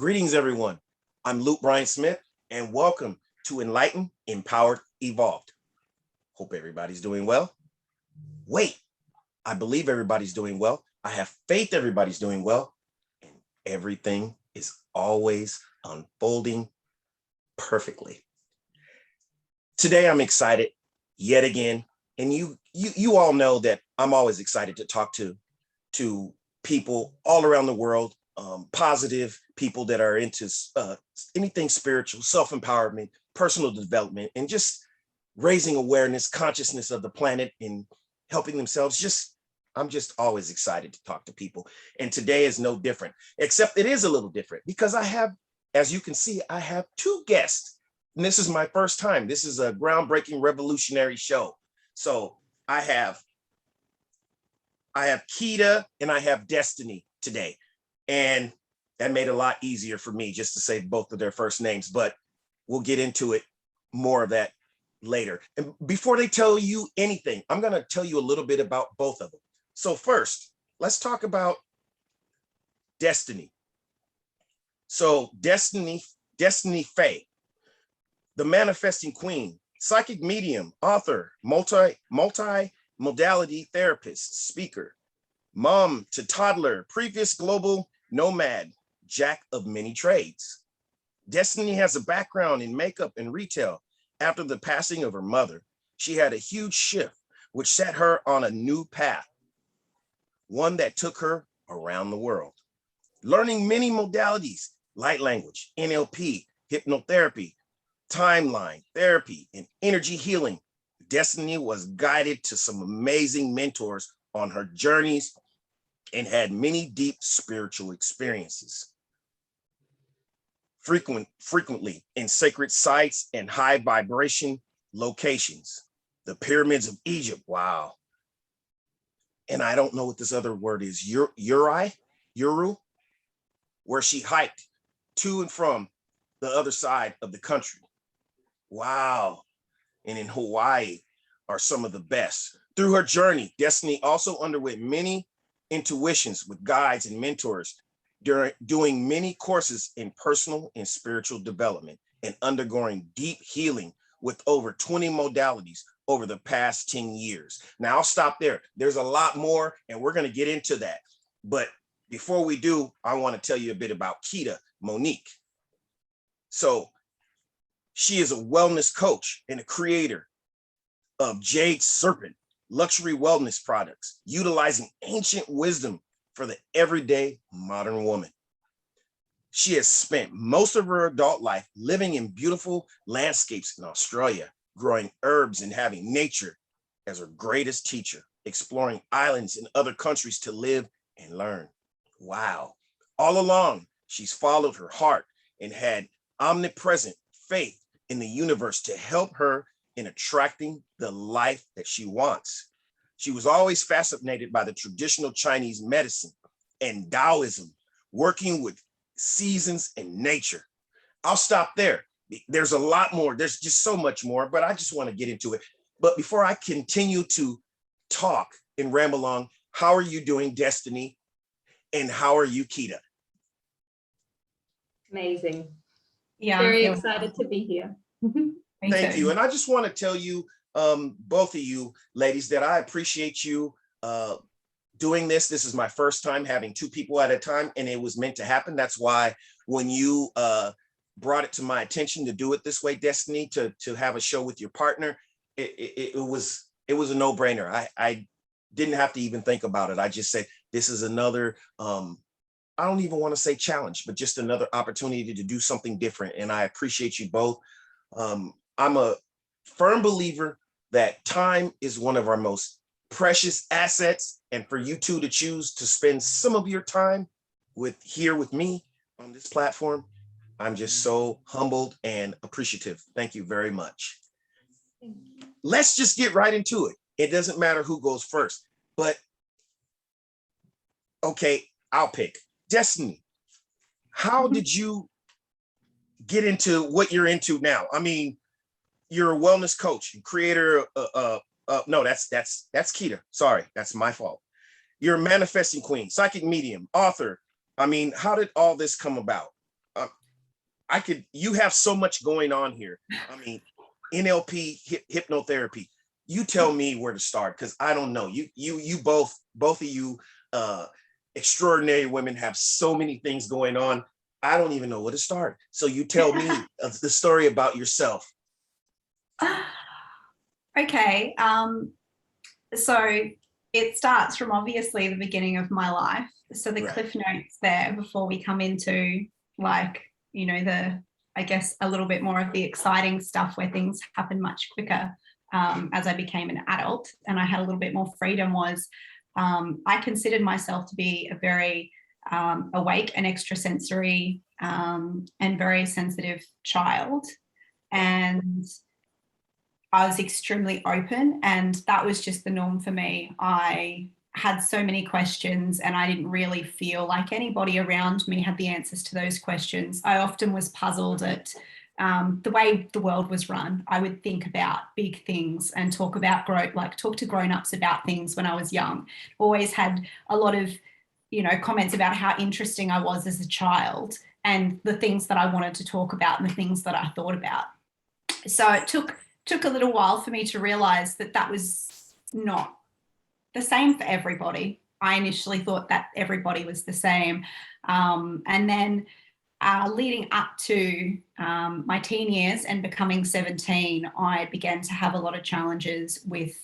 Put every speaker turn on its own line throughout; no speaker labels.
Greetings, everyone. I'm Luke Bryan Smith, and welcome to Enlightened, Empowered, Evolved. Hope everybody's doing well. Wait, I believe everybody's doing well. I have faith everybody's doing well, and everything is always unfolding perfectly. Today, I'm excited yet again, and you all know that I'm always excited to talk to people all around the world, positive people that are into anything spiritual, self-empowerment, personal development, and just raising awareness, consciousness of the planet and helping themselves. I'm just always excited to talk to people. And today is no different, except it is a little different because I have, as you can see, I have two guests. And this is my first time. This is a groundbreaking, revolutionary show. So I have Keita and I have Destiny today. And that made it a lot easier for me just to say both of their first names, but we'll get into it, more of that later. And before they tell you anything, I'm going to tell you a little bit about both of them. So first, let's talk about Destiny. So Destiny Faye, the manifesting queen, psychic medium, author, multi-modality therapist, speaker, mom to toddler, previous global nomad, jack of many trades. Destiny has a background in makeup and retail. After the passing of her mother, she had a huge shift, which set her on a new path, one that took her around the world. Learning many modalities, light language, NLP, hypnotherapy, timeline therapy, and energy healing, Destiny was guided to some amazing mentors on her journeys and had many deep spiritual experiences. Frequently in sacred sites and high vibration locations, the pyramids of Egypt, wow. And I don't know what this other word is, Uluru, where she hiked to and from the other side of the country. Wow. And in Hawaii are some of the best. Through her journey, Destiny also underwent many intuitions with guides and mentors, doing many courses in personal and spiritual development and undergoing deep healing with over 20 modalities over the past 10 years. Now I'll stop there. There's a lot more and we're going to get into that. But before we do, I want to tell you a bit about Keita, Monique. So she is a wellness coach and a creator of Jade Serpent luxury wellness products, utilizing ancient wisdom for the everyday modern woman. She has spent most of her adult life living in beautiful landscapes in Australia, growing herbs and having nature as her greatest teacher, exploring islands in other countries to live and learn. Wow. All along, she's followed her heart and had omnipresent faith in the universe to help her in attracting the life that she wants. She was always fascinated by the traditional Chinese medicine and Taoism, working with seasons and nature. I'll stop there. There's a lot more. There's just so much more, but I just want to get into it. But before I continue to talk and ramble on, how are you doing, Destiny? And how are you, Keita?
Amazing.
Yeah,
very excited to be here.
Thank you. And I just want to tell you, both of you ladies, that I appreciate you doing this. This is my first time having two people at a time, and it was meant to happen. That's why when you brought it to my attention to do it this way, Destiny, to have a show with your partner, it was a no-brainer. I didn't have to even think about it. I just said, this is another, I don't even want to say challenge, but just another opportunity to do something different. And I appreciate you both. I'm a firm believer that time is one of our most precious assets. And for you two to choose to spend some of your time here with me on this platform, I'm just so humbled and appreciative. Thank you very much. Let's just get right into it. It doesn't matter who goes first, but okay, I'll pick. Destiny, how did you get into what you're into now? I mean, you're a wellness coach and creator. No, that's Keita. Sorry, that's my fault. You're a manifesting queen, psychic medium, author. I mean, how did all this come about? you have so much going on here. I mean, NLP, hypnotherapy. You tell me where to start, because I don't know. You both of you, extraordinary women, have so many things going on. I don't even know where to start. So you tell me the story about yourself.
Okay. So it starts from obviously the beginning of my life. So the cliff notes there before we come into, like, you know, I guess a little bit more of the exciting stuff where things happen much quicker as I became an adult and I had a little bit more freedom, was I considered myself to be a very awake and extrasensory and very sensitive child. And I was extremely open, and that was just the norm for me. I had so many questions and I didn't really feel like anybody around me had the answers to those questions. I often was puzzled at the way the world was run. I would think about big things and talk to grown-ups about things when I was young. Always had a lot of, you know, comments about how interesting I was as a child and the things that I wanted to talk about and the things that I thought about. So it took a little while for me to realize that that was not the same for everybody. I initially thought that everybody was the same. And then leading up to my teen years and becoming 17, I began to have a lot of challenges with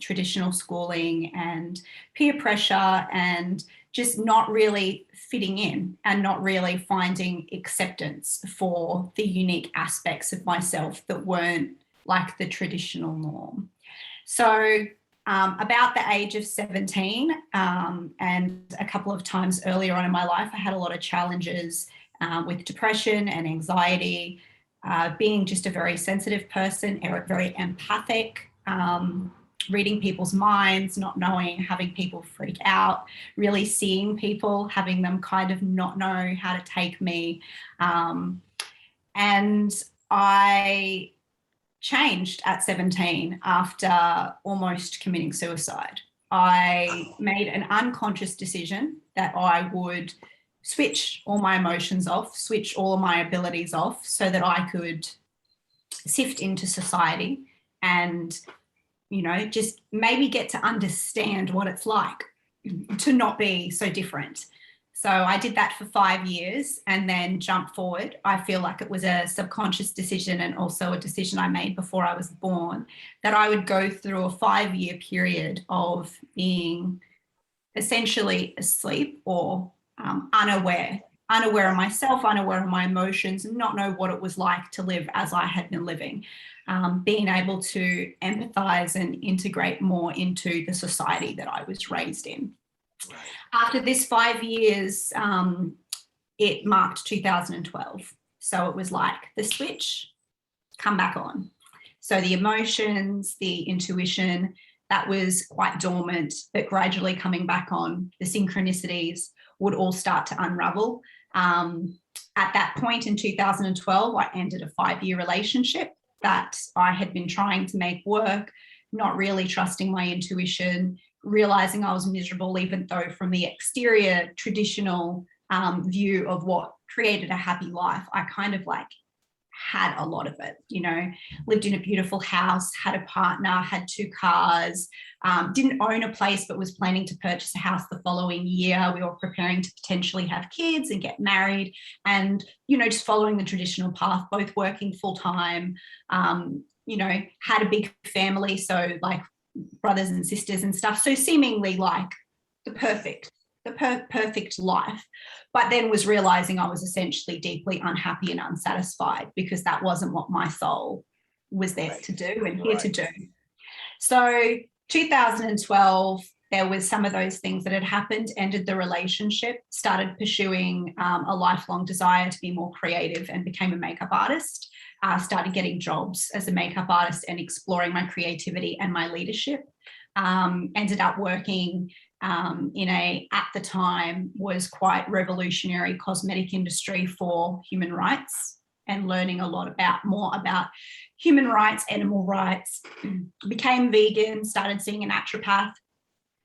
traditional schooling and peer pressure and just not really fitting in and not really finding acceptance for the unique aspects of myself that weren't like the traditional norm. So about the age of 17 and a couple of times earlier on in my life, I had a lot of challenges with depression and anxiety, being just a very sensitive person, very empathic, reading people's minds, not knowing, having people freak out, really seeing people, having them kind of not know how to take me. And I changed at 17 after almost committing suicide. I made an unconscious decision that I would switch all my emotions off, switch all of my abilities off so that I could sift into society and, you know, just maybe get to understand what it's like to not be so different. So I did that for 5 years and then jump forward. I feel like it was a subconscious decision and also a decision I made before I was born, that I would go through a 5-year period of being essentially asleep or unaware of myself, unaware of my emotions, and not know what it was like to live as I had been living, being able to empathize and integrate more into the society that I was raised in. Right. After this 5 years, it marked 2012. So it was like the switch, come back on. So the emotions, the intuition, that was quite dormant, but gradually coming back on. The synchronicities would all start to unravel. At that point in 2012, I ended a 5-year relationship that I had been trying to make work, not really trusting my intuition, realizing I was miserable, even though from the exterior traditional view of what created a happy life, I kind of like had a lot of it, you know, lived in a beautiful house, had a partner, had 2 cars, didn't own a place, but was planning to purchase a house the following year. We were preparing to potentially have kids and get married and, you know, just following the traditional path, both working full time, you know, had a big family. So like brothers and sisters and stuff. So seemingly like the perfect life, but then was realizing I was essentially deeply unhappy and unsatisfied because that wasn't what my soul was there to do and here to do. So 2012, there was some of those things that had happened, ended the relationship, started pursuing a lifelong desire to be more creative and became a makeup artist, started getting jobs as a makeup artist and exploring my creativity and my leadership. Ended up working in at the time was quite revolutionary cosmetic industry for human rights and learning a lot more about human rights, animal rights, became vegan, started seeing a naturopath,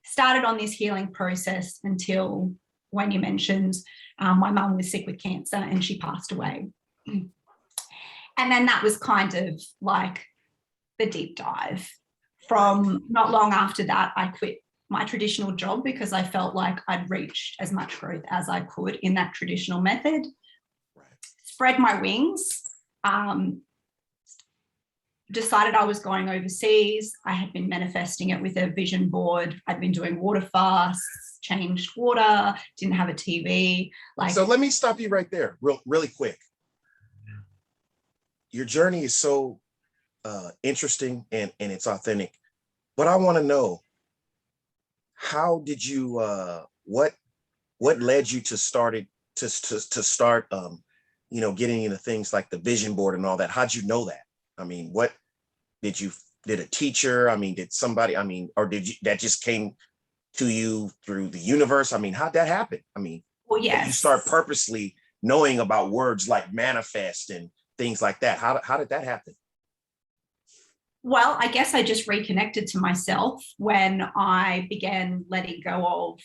started on this healing process until when you mentioned my mum was sick with cancer and she passed away. And then that was kind of like the deep dive. From not long after that, I quit my traditional job because I felt like I'd reached as much growth as I could in that traditional method. Spread my wings, decided I was going overseas. I had been manifesting it with a vision board. I'd been doing water fasts, changed water, didn't have a TV.
So let me stop you right there really quick. Your journey is so interesting and it's authentic, but I want to know, how did you what led you to start getting into things like the vision board and all that? How'd you know that? I mean, what did a teacher, I mean, did somebody, I mean, or that just came to you through the universe? I mean, how'd that happen? I mean,
well, yes.
You start purposely knowing about words like manifest and things like that. How did that happen?
Well, I guess I just reconnected to myself when I began letting go of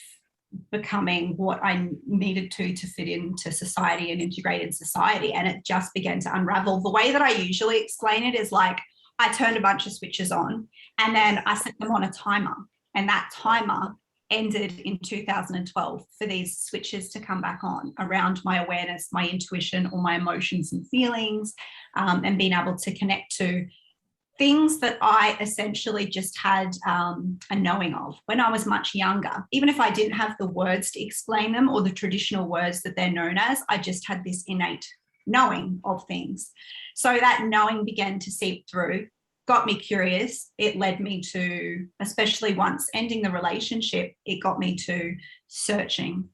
becoming what I needed to fit into society and integrated society. And it just began to unravel. The way that I usually explain it is like, I turned a bunch of switches on and then I set them on a timer. And that timer ended in 2012 for these switches to come back on around my awareness, my intuition, all my emotions and feelings, and being able to connect to things that I essentially just had a knowing of when I was much younger. Even if I didn't have the words to explain them or the traditional words that they're known as, I just had this innate knowing of things. So that knowing began to seep through, got me curious. It led me to, especially once ending the relationship, it got me to searching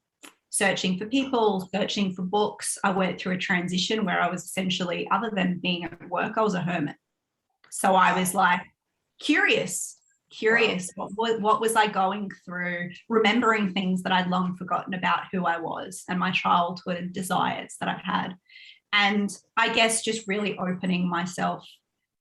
for people, searching for books. I went through a transition where I was essentially, other than being at work, I was a hermit. So I was like curious. Wow. What was I going through? Remembering things that I'd long forgotten about who I was and my childhood desires that I've had. And I guess just really opening myself,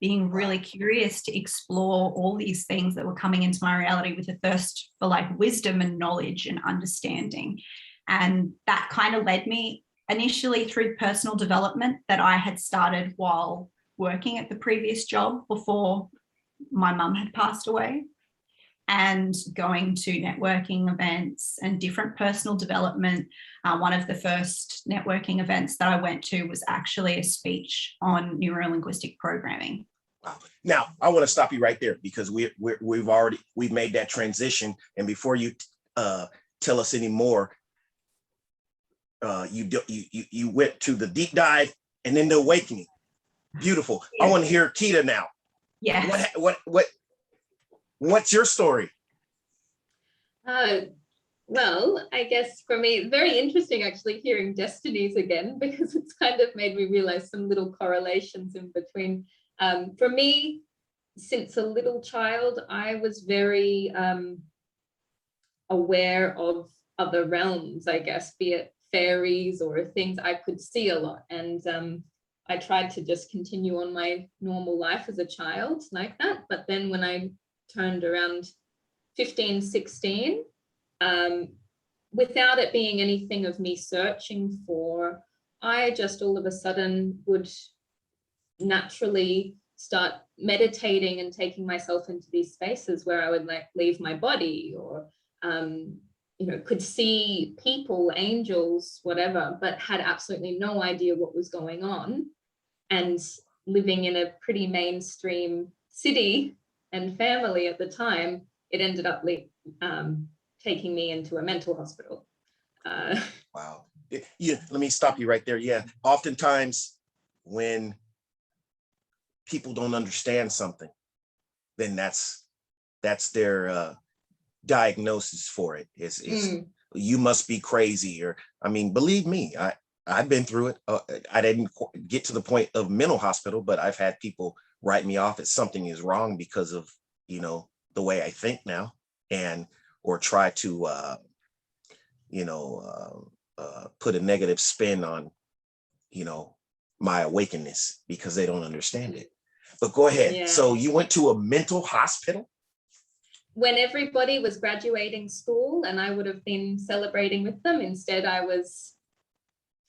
being really curious to explore all these things that were coming into my reality with a thirst for like wisdom and knowledge and understanding. And that kind of led me initially through personal development that I had started while working at the previous job before my mum had passed away, and going to networking events and different personal development. One of the first networking events that I went to was actually a speech on neuro-linguistic programming.
Wow. Now, I want to stop you right there because we've made that transition. And before you tell us any more, you went to the deep dive and then the awakening. Beautiful. Yes. I want to hear Keita now.
Yeah.
What's your story?
Well, I guess for me, very interesting actually hearing destinies again, because it's kind of made me realize some little correlations in between. For me, since a little child, I was very aware of other realms, I guess, be it fairies or things I could see a lot. And I tried to just continue on my normal life as a child like that. But then when I turned around 15, 16, without it being anything of me searching for, I just all of a sudden would naturally start meditating and taking myself into these spaces where I would like leave my body or, could see people, angels, whatever, but had absolutely no idea what was going on. And living in a pretty mainstream city and family at the time, it ended up taking me into a mental hospital.
Wow. Yeah, let me stop you right there. Yeah. Oftentimes when people don't understand something, then that's their diagnosis for it. You must be crazy, or I mean, believe me, I've been through it. I didn't get to the point of mental hospital, but I've had people write me off as something is wrong because of, the way I think now, or try to, put a negative spin on, my awakeness because they don't understand it. But go ahead. Yeah. So you went to a mental hospital?
When everybody was graduating school and I would have been celebrating with them, instead I was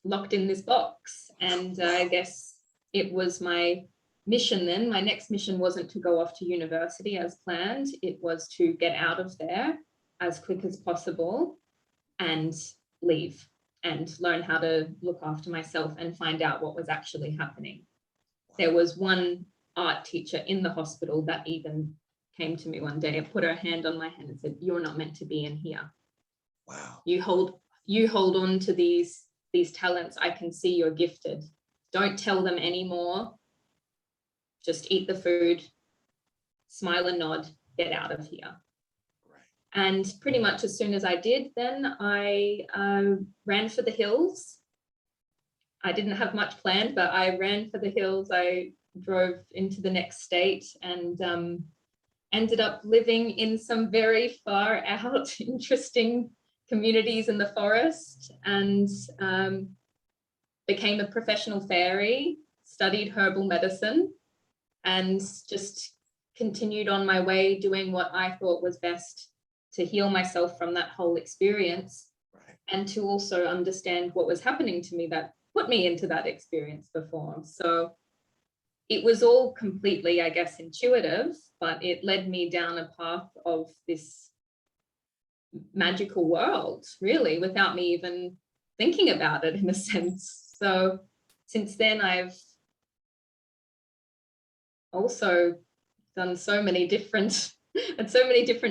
locked in this box. And I guess it was my mission then. My next mission wasn't to go off to university as planned. It was to get out of there as quick as possible and leave and learn how to look after myself and find out what was actually happening. There was one art teacher in the hospital that even came to me one day and put her hand on my hand and said, "You're not meant to be in here.
Wow.
You hold on to these talents. I can see you're gifted. Don't tell them anymore. Just eat the food, smile and nod, get out of here." And pretty much as soon as I did, then I ran for the hills. I didn't have much planned, but I ran for the hills. I drove into the next state and ended up living in some very far out, interesting communities in the forest, and became a professional fairy, studied herbal medicine, and just continued on my way doing what I thought was best to heal myself from that whole experience, and to also understand what was happening to me that put me into that experience before. So it was all completely, I guess, intuitive, but it led me down a path of this magical world, really, without me even thinking about it in a sense. So since then, I've also done so many different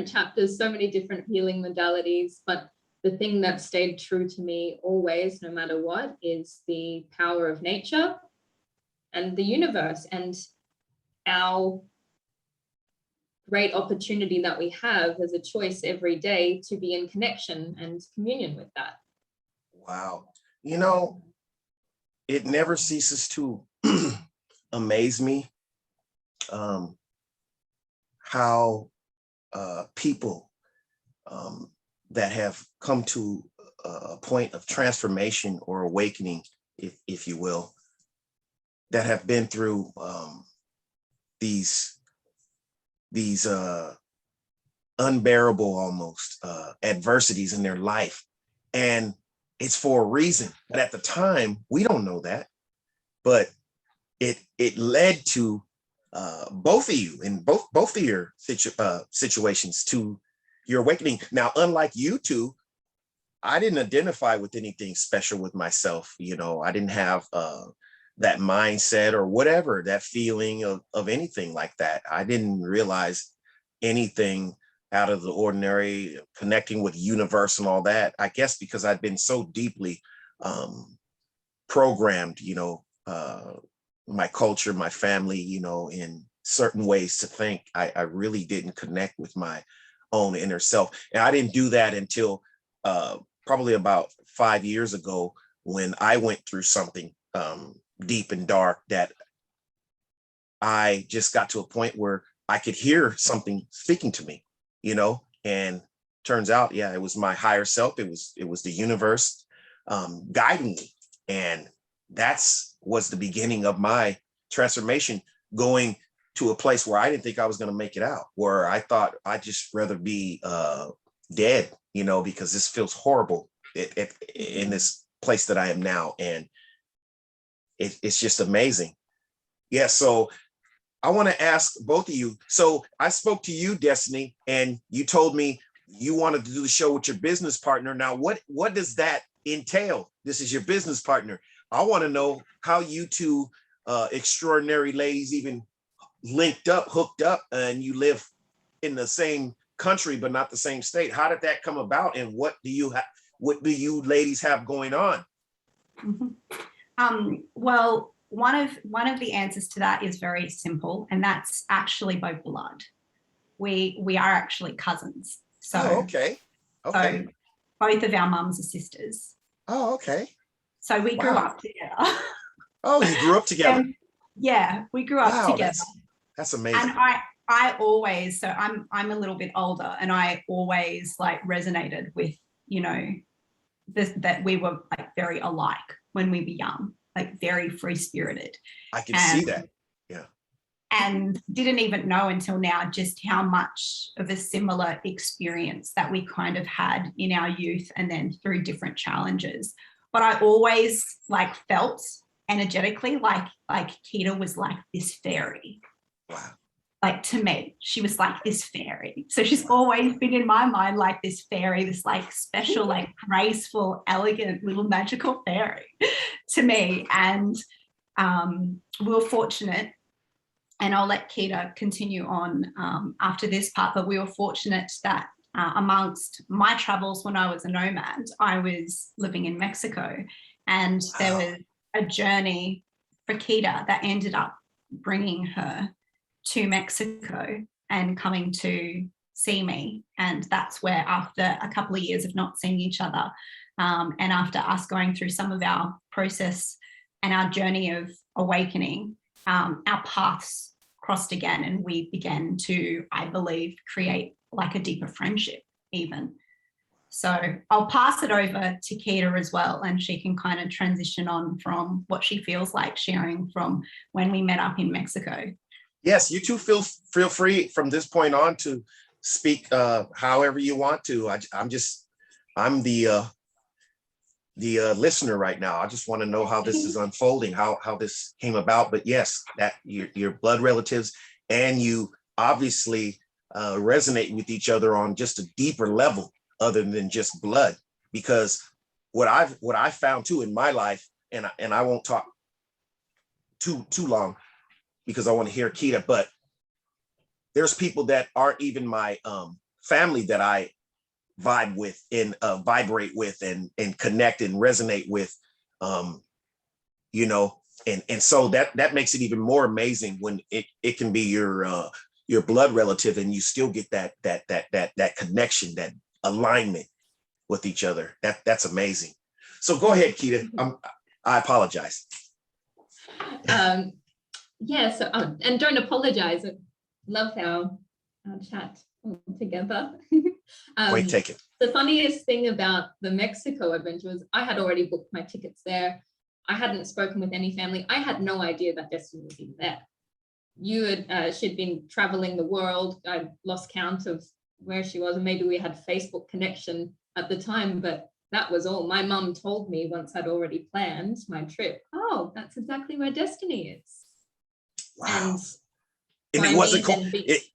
chapters, so many different healing modalities. But the thing that stayed true to me always, no matter what, is the power of nature and the universe, and our great opportunity that we have as a choice every day to be in connection and communion with that.
Wow. You know, it never ceases to amaze me how people that have come to a point of transformation or awakening, if you will, that have been through these unbearable almost adversities in their life. And it's for a reason. But at the time, we don't know that. But it led to both of you in both of your situations to your awakening. Now, unlike you two, I didn't identify with anything special with myself. You know, I didn't have that mindset or whatever, that feeling of anything like that. I didn't realize anything out of the ordinary, connecting with the universe and all that. I guess because I'd been so deeply programmed, you know, my culture, my family, you know, in certain ways to think, I really didn't connect with my own inner self. And I didn't do that until probably about 5 years ago, when I went through something deep and dark, that I just got to a point where I could hear something speaking to me, you know, and turns out, yeah, it was my higher self. It was the universe guiding me. And was the beginning of my transformation, going to a place where I didn't think I was going to make it out, where I thought I'd just rather be dead, you know, because this feels horrible in this place that I am now. And it's just amazing. Yeah. So I want to ask both of you. So I spoke to you, Destiny, and you told me you wanted to do the show with your business partner. Now, what does that entail? This is your business partner. I want to know how you two extraordinary ladies even hooked up, and you live in the same country, but not the same state. How did that come about? And what do you ladies have going on?
Mm-hmm. Well, one of the answers to that is very simple, and that's actually by blood. We are actually cousins. So,
okay.
So both of our mums are sisters.
Oh, okay.
So we grew up together.
Oh, you grew up together?
Yeah, we grew up together.
That's amazing.
And I always, so I'm a little bit older, and I always like resonated with, you know, that we were like very alike when we were young, like very free spirited.
I can see that. Yeah.
And didn't even know until now just how much of a similar experience that we kind of had in our youth, and then through different challenges. but I always like felt energetically like Keita was like this fairy.
Wow.
Like to me, she was like this fairy. So she's always been in my mind like this fairy, this like special, like graceful, elegant little magical fairy to me. And we were fortunate, and I'll let Keita continue on after this part, but we were fortunate that amongst my travels when I was a nomad, I was living in Mexico, and there was a journey for Keita that ended up bringing her to Mexico and coming to see me. And that's where, after a couple of years of not seeing each other, and after us going through some of our process and our journey of awakening, our paths crossed again, and we began to, I believe, create like a deeper friendship even. So I'll pass it over to Keita as well, and she can kind of transition on from what she feels like sharing from when we met up in Mexico.
Yes, you two feel free from this point on to speak however you want to. I'm the listener right now. I just want to know how this is unfolding, how this came about. But yes, that your blood relatives and you obviously resonate with each other on just a deeper level other than just blood. Because what I found too in my life, and I won't talk too long because I want to hear Keita, but there's people that aren't even my family that I vibe with and vibrate with and connect and resonate with, you know, and so that makes it even more amazing when it can be your blood relative and you still get that connection, that alignment with each other. That's amazing. So go ahead, Keita. I apologize.
Yeah, so and don't apologize. I love our chat together.
Wait, take it.
The funniest thing about the Mexico adventure was I had already booked my tickets there. I hadn't spoken with any family. I had no idea that Destiny was even there. She'd been traveling the world. I lost count of where she was, and maybe we had Facebook connection at the time, but that was all. My mum told me once I'd already planned my trip, oh, that's exactly where Destiny is.
Wow. And it wasn't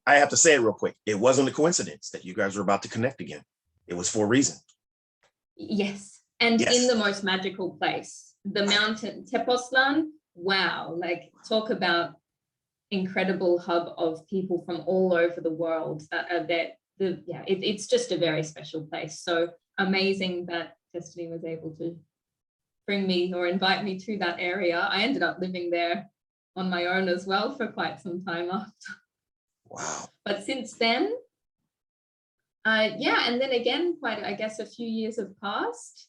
I have to say it real quick. It wasn't a coincidence that you guys were about to connect again. It was for a reason.
Yes. And yes, in the most magical place, the mountain, Tepoztlan. Wow. Like, talk about incredible hub of people from all over the world that are there. It's just a very special place. So amazing that Destiny was able to bring me or invite me to that area. I ended up living there on my own as well for quite some time after.
Wow.
But since then, and then again, I guess a few years have passed,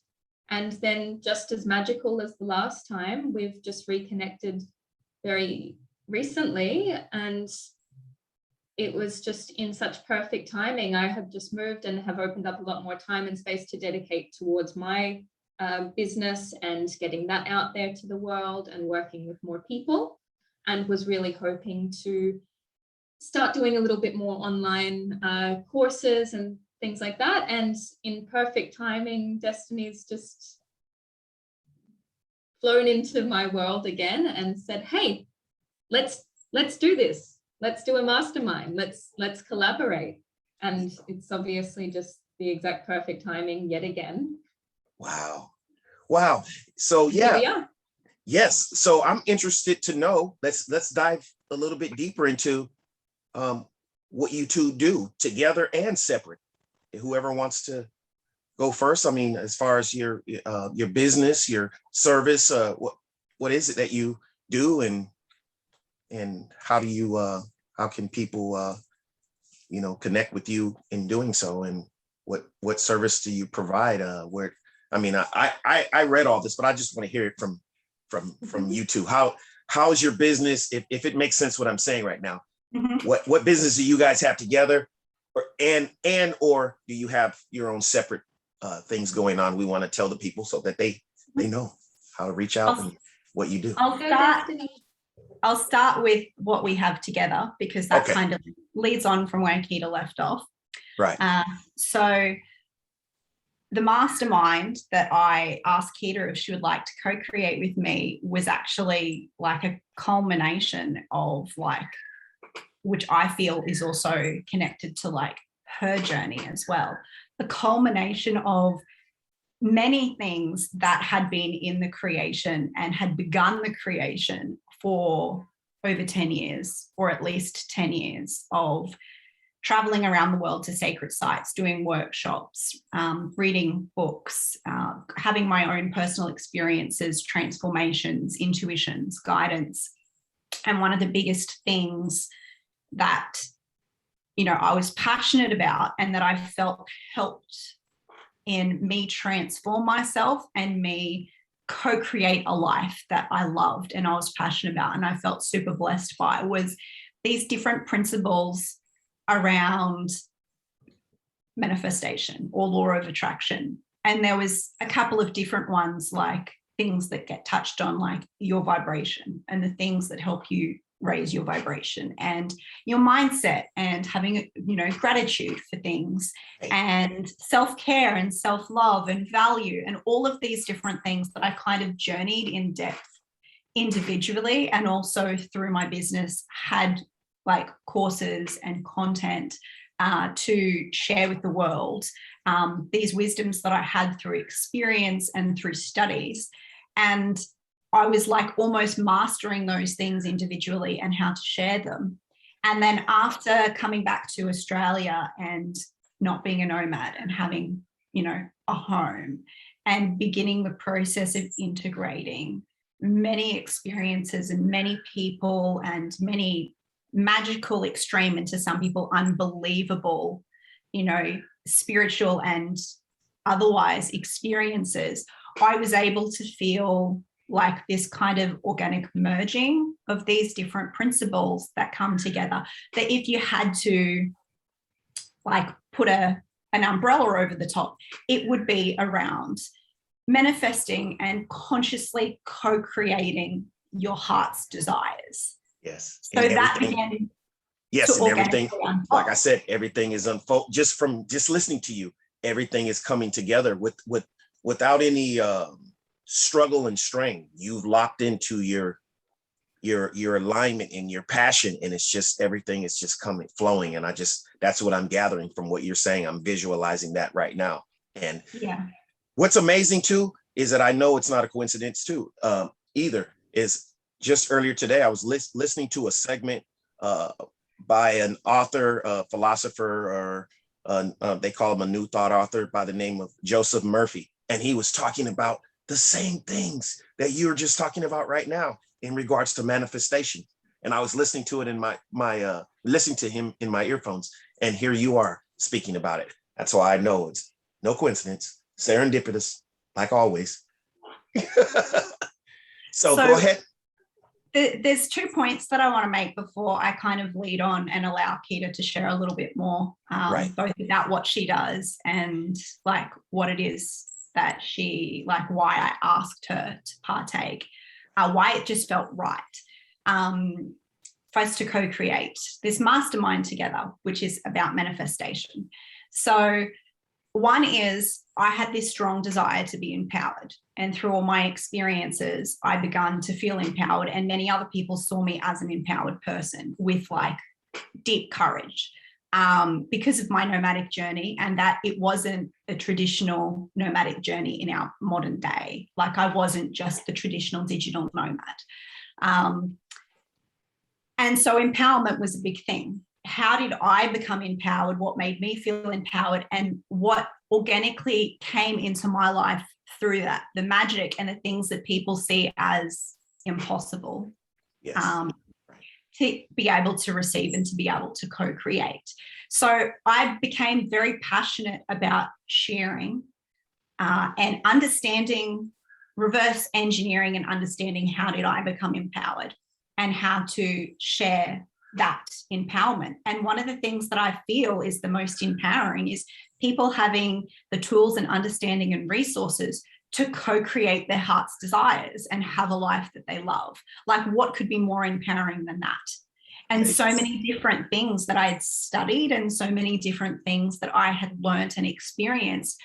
and then just as magical as the last time, we've just reconnected very recently, and it was just in such perfect timing. I have just moved and have opened up a lot more time and space to dedicate towards my business and getting that out there to the world and working with more people, and was really hoping to start doing a little bit more online courses and things like that. And in perfect timing, Destiny's just flown into my world again and said, hey, let's do this. Let's do a mastermind. Let's collaborate. And it's obviously just the exact perfect timing yet again.
Wow. So yeah. Yes. So I'm interested to know, let's dive a little bit deeper into what you two do together and separate. Whoever wants to go first. I mean, as far as your business, your service, what is it that you do, and how do you how can people connect with you in doing so, and what service do you provide? I read all this, but I just want to hear it from you two. How is your business, if it makes sense what I'm saying right now? Mm-hmm. What business do you guys have together, or do you have your own separate things going on? We want to tell the people so that they know how to reach out and what you do.
I'll start with what we have together, because that kind of leads on from where Keita left off.
Right.
So the mastermind that I asked Keita if she would like to co-create with me was actually like a culmination of like, which I feel is also connected to like her journey as well. The culmination of many things that had been in the creation and had begun the creation for over 10 years, or at least 10 years of traveling around the world to sacred sites, doing workshops, reading books, having my own personal experiences, transformations, intuitions, guidance. And one of the biggest things that, you know, I was passionate about and that I felt helped in me transform myself and me co-create a life that I loved and I was passionate about and I felt super blessed by was these different principles around manifestation or law of attraction. And there was a couple of different ones, like things that get touched on, like your vibration and the things that help you raise your vibration and your mindset and having, you know, gratitude for things and self-care and self-love and value and all of these different things that I kind of journeyed in depth individually and also through my business had like courses and content to share with the world, these wisdoms that I had through experience and through studies. And I was like almost mastering those things individually and how to share them. And then after coming back to Australia and not being a nomad and having, you know, a home and beginning the process of integrating many experiences and many people and many magical, extreme, and to some people unbelievable, you know, spiritual and otherwise experiences, I was able to feel like this kind of organic merging of these different principles that come together, that if you had to like put an umbrella over the top, it would be around manifesting and consciously co-creating your heart's desires.
Yes.
So that began.
Yes, and everything, like I said, everything is unfold just from just listening to you. Everything is coming together without any struggle and strain. You've locked into your alignment and your passion, and it's just everything is just flowing. And that's what I'm gathering from what you're saying. I'm visualizing that right now. And
yeah,
what's amazing too is that I know it's not a coincidence too. Either is just earlier today I was listening to a segment by an author, philosopher, or they call him a new thought author by the name of Joseph Murphy, and he was talking about the same things that you're just talking about right now in regards to manifestation. And I was listening to it in listening to him in my earphones, and here you are speaking about it. That's why I know it's no coincidence, serendipitous, like always. So go ahead.
There's 2 points that I want to make before I kind of lead on and allow Keita to share a little bit more,
right,
both about what she does and like what it is that she, like why I asked her to partake, why it just felt right for us to co-create this mastermind together, which is about manifestation. So one is I had this strong desire to be empowered. And through all my experiences, I began to feel empowered. And many other people saw me as an empowered person with like deep courage because of my nomadic journey, and that it wasn't a traditional nomadic journey in our modern day. Like I wasn't just the traditional digital nomad. And so empowerment was a big thing. How did I become empowered? What made me feel empowered? And what organically came into my life through that, the magic and the things that people see as impossible,
yes,
to be able to receive and to be able to co-create. So I became very passionate about sharing and understanding, reverse engineering and understanding how did I become empowered and how to share that empowerment. And one of the things that I feel is the most empowering is people having the tools and understanding and resources to co-create their heart's desires and have a life that they love. Like what could be more empowering than that? And so many different things that I had studied and so many different things that I had learned and experienced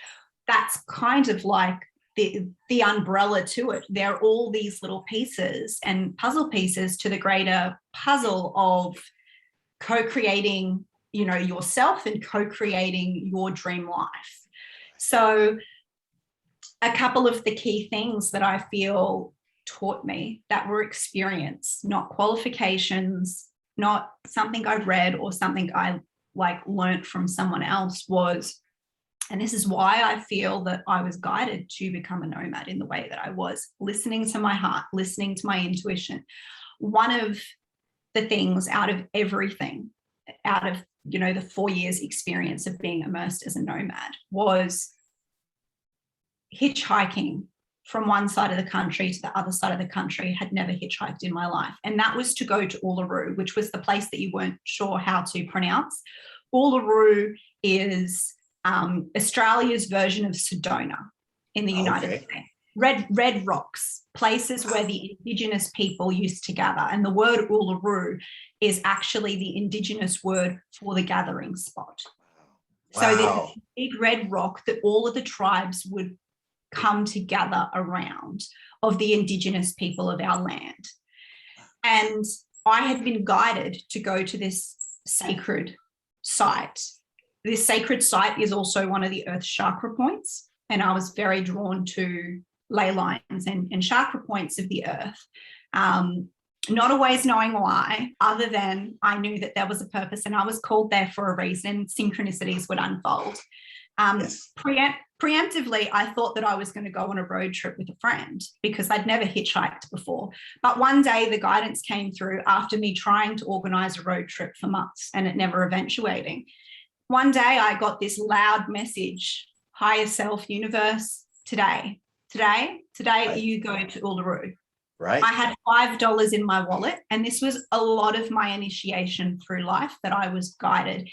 that's kind of like the umbrella to it. There are all these little pieces and puzzle pieces to the greater puzzle of co-creating, you know, yourself and co-creating your dream life. So a couple of the key things that I feel taught me that were experience, not qualifications, not something I read or something I like learned from someone else, was, and this is why I feel that I was guided to become a nomad in the way that I was, listening to my heart, listening to my intuition. One of the things out of everything, out of, you know, the 4 years experience of being immersed as a nomad, was hitchhiking from one side of the country to the other side of the country. Had never hitchhiked in my life. And that was to go to Uluru, which was the place that you weren't sure how to pronounce. Uluru is Australia's version of Sedona in the United States. Red rocks, places where the Indigenous people used to gather. And the word Uluru is actually the Indigenous word for the gathering spot. Wow. So there's a big red rock that all of the tribes would come together around, of the Indigenous people of our land. And I had been guided to go to this sacred site. This sacred site is also one of the earth chakra points, and I was very drawn to ley lines and chakra points of the earth. Not always knowing why, other than I knew that there was a purpose and I was called there for a reason. Synchronicities would unfold. Yes. Preemptively, I thought that I was going to go on a road trip with a friend because I'd never hitchhiked before. But one day the guidance came through after me trying to organize a road trip for months and it never eventuating. One day I got this loud message: higher self, universe, today, right. You go to Uluru. Right. I had $5 in my wallet, and this was a lot of my initiation through life, that I was guided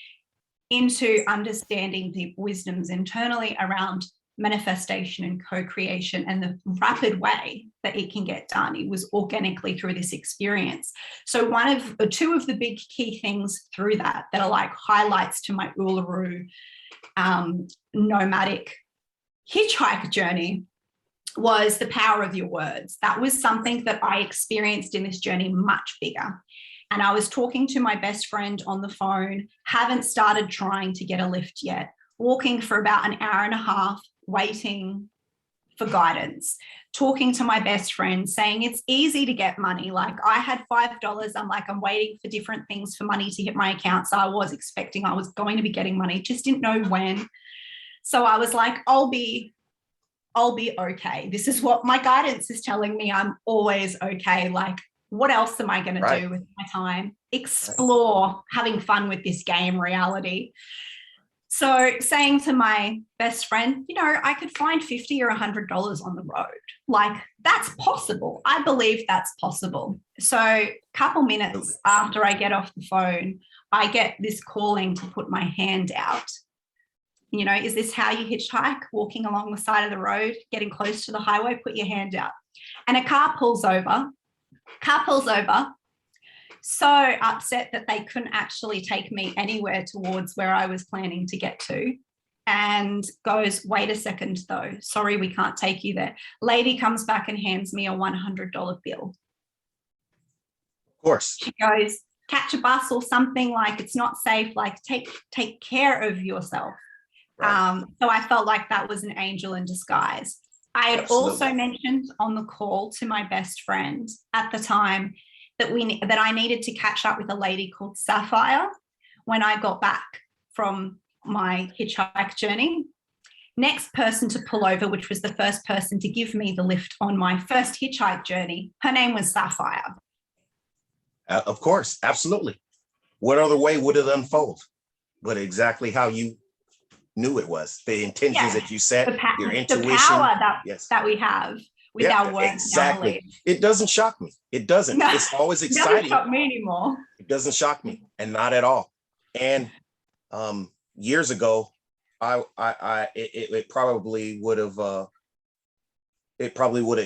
into understanding deep wisdoms internally around manifestation and co-creation, and the rapid way that it can get done. It was organically through this experience. So two of the big key things through that are like highlights to my Uluru nomadic hitchhike journey was the power of your words. That was something that I experienced in this journey much bigger. And I was talking to my best friend on the phone, haven't started trying to get a lift yet, walking for about an hour and a half, waiting for guidance, talking to my best friend, saying it's easy to get money. Like, I had $5. I'm waiting for different things for money to hit my account. So I was expecting I was going to be getting money, just didn't know when. So I was like, I'll be okay. This is what my guidance is telling me. I'm always okay. Like, what else am I going to do with my time? Explore, having fun with this game reality. So saying to my best friend, you know, I could find $50 or $100 on the road. Like, that's possible. I believe that's possible. So a couple minutes after I get off the phone, I get this calling to put my hand out. You know, is this how you hitchhike? Walking along the side of the road, getting close to the highway, put your hand out. And a car pulls over, so upset that they couldn't actually take me anywhere towards where I was planning to get to, and goes, wait a second though, sorry, we can't take you there. Lady comes back and hands me a $100 bill.
Of course.
She goes, catch a bus or something, like, it's not safe, like, take care of yourself. Right. So I felt like that was an angel in disguise. I had also mentioned on the call to my best friend at the time that I needed to catch up with a lady called Sapphire when I got back from my hitchhike journey. Next person to pull over, which was the first person to give me the lift on my first hitchhike journey, her name was Sapphire.
Of course, absolutely. What other way would it unfold? But exactly how you knew it was, the intentions that you set, your intuition,
the power that we have with our work.
Exactly. It doesn't shock me. It doesn't. No, it's always exciting. It doesn't
shock me anymore.
It doesn't shock me, and not at all. And years ago, it probably would have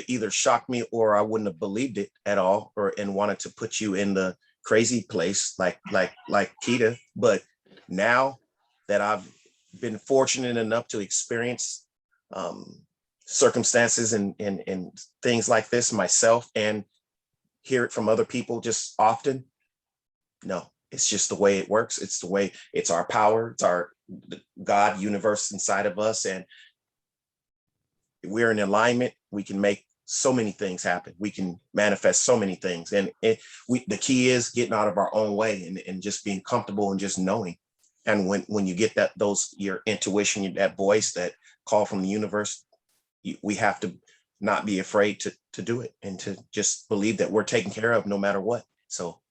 either shocked me, or I wouldn't have believed it at all, and wanted to put you in the crazy place like Keita. But now that I've been fortunate enough to experience circumstances and things like this myself and hear it from other people just often. No, it's just the way it works. It's the way, it's our power. It's our God universe inside of us. And we're in alignment. We can make so many things happen. We can manifest so many things. And the key is getting out of our own way and just being comfortable and just knowing. And when you get your intuition, that voice, that call from the universe, we have to not be afraid to do it and to just believe that we're taken care of no matter what. So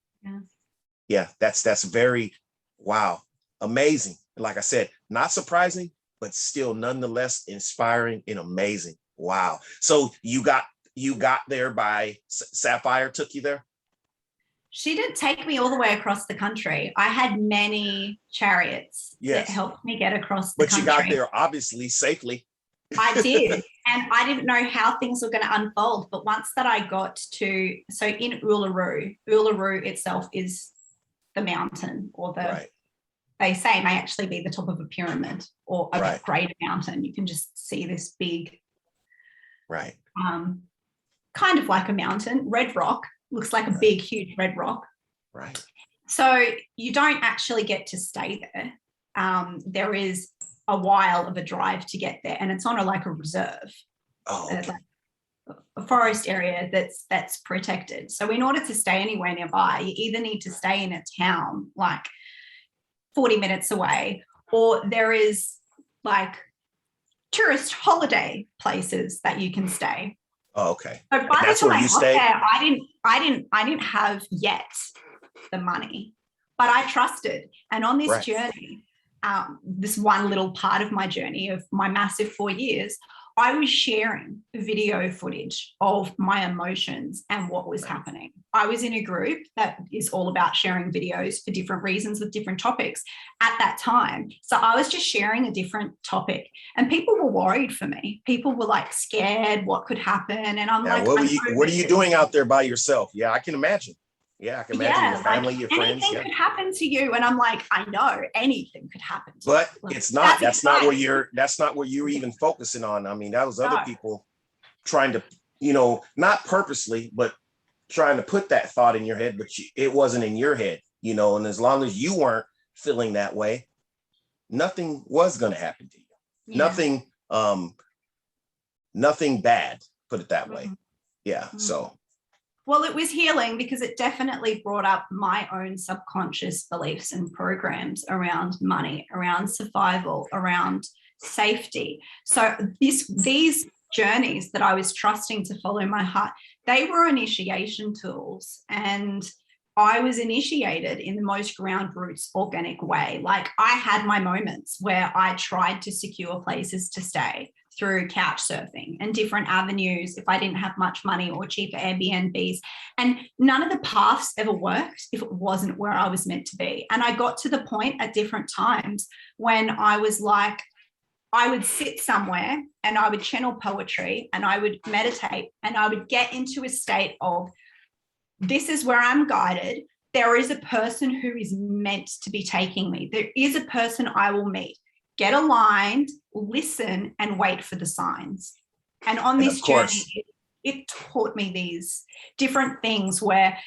yeah, that's very, wow, amazing. Like I said, not surprising, but still nonetheless inspiring and amazing. Wow. So you got there by Sapphire took you there?
She didn't take me all the way across the country. I had many chariots that helped me get across the country.
But you got there obviously safely.
I did. And I didn't know how things were going to unfold. But once that I got to, so in Uluru itself is the mountain, or they say may actually be the top of a pyramid or a great mountain. You can just see this big, kind of like a mountain, red rock. Looks like a big, huge red rock.
Right. So
you don't actually get to stay there. There is a while of a drive to get there, and it's on like a reserve, like a forest area that's protected. So in order to stay anywhere nearby, you either need to stay in a town like 40 minutes away, or there is like tourist holiday places that you can stay.
Oh, okay.
So by the time I got there, I didn't have yet the money, but I trusted. And on this journey, this one little part of my journey of my massive 4 years, I was sharing video footage of my emotions and what was happening. I was in a group that is all about sharing videos for different reasons with different topics at that time. So I was just sharing a different topic, and people were worried for me. People were like scared what could happen. And I'm like,
what are you doing out there by yourself? Yeah, I can imagine. Yeah, I can imagine your family, your friends.
Anything could happen to you. And I'm like, I know anything could happen to
you. But it's not, that's not where you're even focusing on. I mean, that was other people trying to, not purposely, but trying to put that thought in your head, but it wasn't in your head, and as long as you weren't feeling that way, nothing was going to happen to you. Yeah. Nothing bad, put it that way. Yeah. So.
Well, it was healing because it definitely brought up my own subconscious beliefs and programs around money, around survival, around safety. So these journeys that I was trusting to follow my heart, they were initiation tools. And I was initiated in the most ground roots organic way. Like I had my moments where I tried to secure places to stay through couch surfing and different avenues if I didn't have much money, or cheaper Airbnbs. And none of the paths ever worked if it wasn't where I was meant to be. And I got to the point at different times when I was like, I would sit somewhere and I would channel poetry and I would meditate and I would get into a state of, this is where I'm guided. There is a person who is meant to be taking me. There is a person I will meet. Get aligned, listen, and wait for the signs. And on this journey, it taught me these different things where,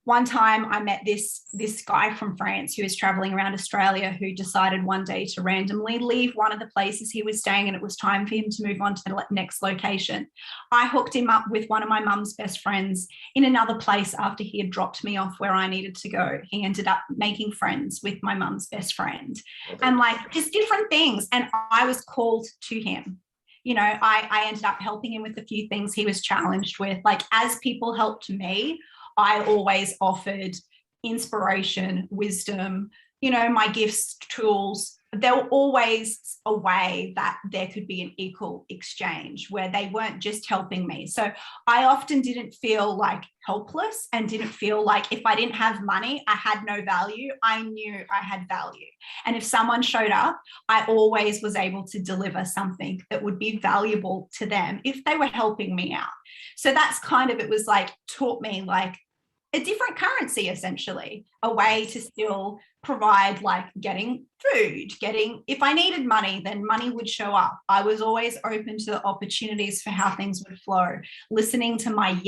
one time I met this guy from France who was traveling around Australia, who decided one day to randomly leave one of the places he was staying, and it was time for him to move on to the next location. I hooked him up with one of my mum's best friends in another place after he had dropped me off where I needed to go. He ended up making friends with my mum's best friend, and like just different things. And I was called to him. I ended up helping him with a few things he was challenged with. Like as people helped me, I always offered inspiration, wisdom, my gifts, tools. There were always a way that there could be an equal exchange where they weren't just helping me. So I often didn't feel like helpless and didn't feel like if I didn't have money, I had no value. I knew I had value. And if someone showed up, I always was able to deliver something that would be valuable to them if they were helping me out. So that's kind of, it was like taught me like a different currency, essentially, a way to still provide, like getting food, if I needed money, then money would show up. I was always open to the opportunities for how things would flow, listening to my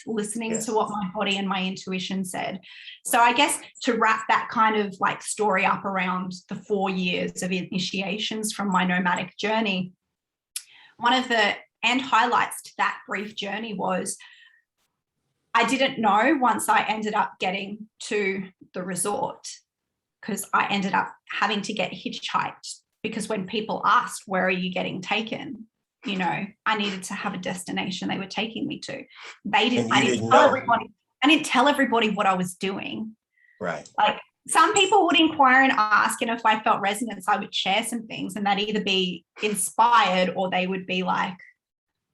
listening to what my body and my intuition said. So I guess to wrap that kind of like story up around the 4 years of initiations from my nomadic journey, one of the and highlights to that brief journey was I didn't know once I ended up getting to the resort, because I ended up having to get hitchhiked, because when people asked, where are you getting taken? You know, I needed to have a destination they were taking me to. I didn't tell everybody what I was doing.
Right.
Like some people would inquire and ask, and if I felt resonance, I would share some things, and they'd either be inspired or they would be like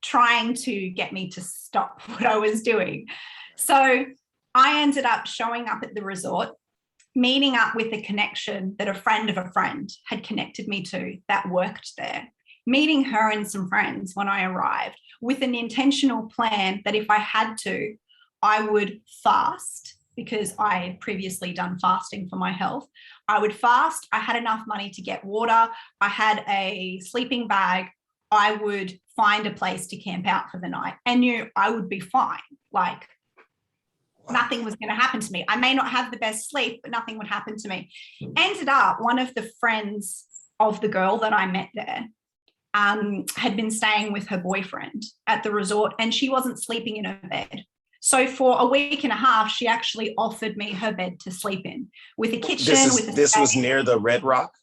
trying to get me to stop what I was doing. So I ended up showing up at the resort, meeting up with a connection that a friend of a friend had connected me to that worked there, meeting her and some friends when I arrived, with an intentional plan that if I had to, I would fast, because I had previously done fasting for my health. I would fast. I had enough money to get water. I had a sleeping bag. I would find a place to camp out for the night and knew I would be fine. Like nothing was going to happen to me. I may not have the best sleep, but nothing would happen to me. Ended up, one of the friends of the girl that I met there had been staying with her boyfriend at the resort, and she wasn't sleeping in her bed. So for a week and a half, she actually offered me her bed to sleep in, with a kitchen.
This was near the Red Rock?